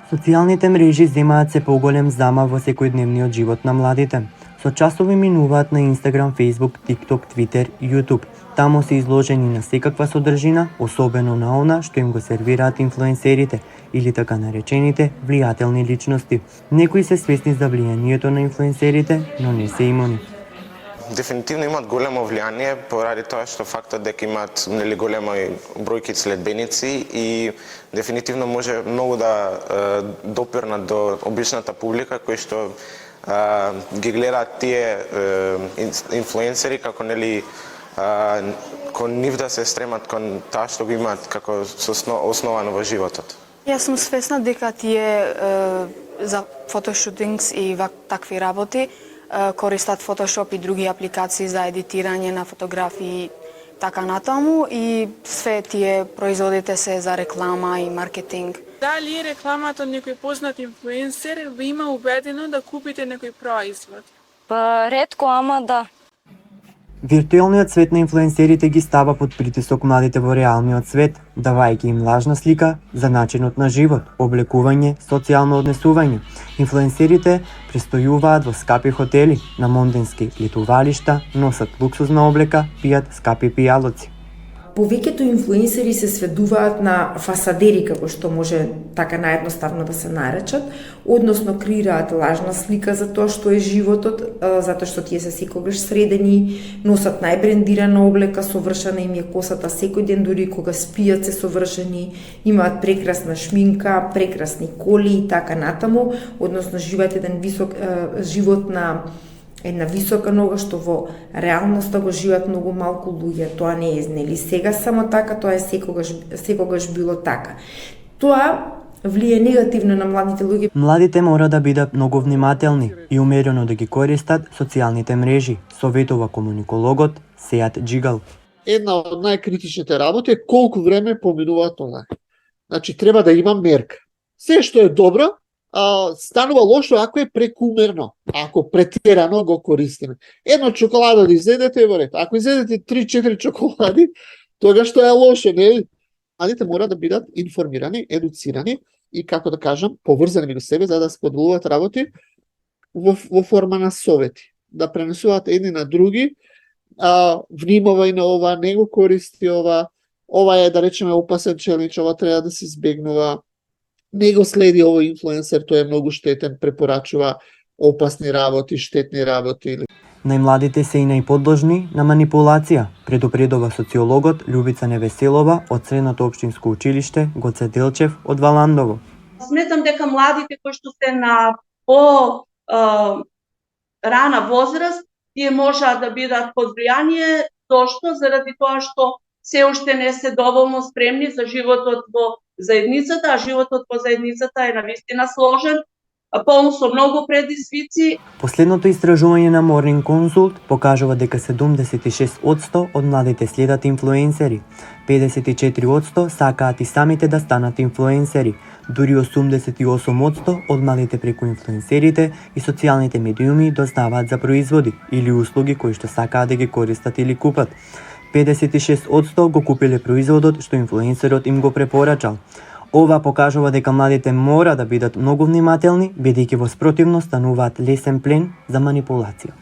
Социјалните мрежи земаат се поголем замав во секојдневниот живот на младите. Со часови минуваат на Инстаграм, Фејсбук, ТикТок, Твитер и Јутуб. Таму се изложени на секаква содржина, особено на она што им го сервираат инфлуенсерите или така наречените влијателни личности. Некои се свесни за влијанието на инфлуенсерите, но не се имуни. Дефинитивно имат големо влијание поради тоа што фактот дека имаат големо бројки следбеници и дефинитивно може многу да допирнат до обичната публика кои што ги гледаат тие инфлуенсери како кон нив да се стремат кон таа што го имаат како основано во животот. Јас сум свесна дека тие за фотошутингс и такви работи користат Photoshop и други апликации за едитирање на фотографии така натаму и све тие производите се за реклама и маркетинг. Дали рекламата од некој познат инфлуенсер ви има убедено да купите некој производ? Па ретко, ама да. Виртуелниот свет на инфлуенсерите ги става под притисок младите во реалниот свет, давајќи им лажна слика за начинот на живот, облекување, социјално однесување. Инфлуенсерите престојуваат во скапи хотели, на монденски летувалишта, носат луксузна облека, пијат скапи пијалоци. Повеќето инфлуенсери се сведуваат на фасадери, како што може така наедноставно да се наречат, односно креираат лажна слика за тоа што е животот, затоа што тие се секогаш средени, носат најбрендирана облека, совршена им е косата секој ден, дури кога спијат се совршени, имаат прекрасна шминка, прекрасни коли и така натаму, односно живеат еден висок живот на една висока нога што во реалноста го живеат многу малку луѓе. Тоа не е нели сега само така, тоа е секогаш било така. Тоа влие негативно на младите луѓе. Младите мора да бидат многу внимателни и умерено да ги користат социјалните мрежи, советува комуникологот Сејат Джигал. Една од најкритичните работи е колку време поминува тоа. Значи треба да има мерка. Се што е добро станува лошо ако е прекумерно, ако претерано го користиме. Едно чоколада да изедете е во ред. Ако изедете 3-4 чоколади, тогаш тоа е лошо, нели? Младите мора да бидат информирани, едуцирани и, како да кажам, поврзани меѓу себе за да споделуваат работи во форма на совети. Да пренесуваат едни на други, внимавај на ова, не го користи ова е, да речеме, опасен челендж, ова треба да се избегнува. Не го следи овој инфлуенсер, тој е многу штетен, препорачува опасни работи, штетни работи. Најмладите се и најподложни на манипулација, предупредува социологот Љубица Невеселова од Средното општинско училиште Гоце Делчев од Валандово. Сметам дека младите кои што се на по рана возраст, тие можат да бидат под влијание, зошто? Заради тоа што се уште не се доволно спремни за животот во заедницата, а животот во заедницата е навистина сложен, полн со многу предизвици. Последното истражување на Morning Consult покажува дека 76% од младите следат инфлуенсери, 54% сакаат и самите да станат инфлуенсери, дури 88% од младите преку инфлуенсерите и социјалните медиуми дознаваат за производи или услуги кои што сакаат да ги користат или купат. 56% го купиле производот што инфлуенсерот им го препорачал. Ова покажува дека младите мора да бидат многу внимателни, бидејќи во спротивно стануваат лесен плен за манипулација.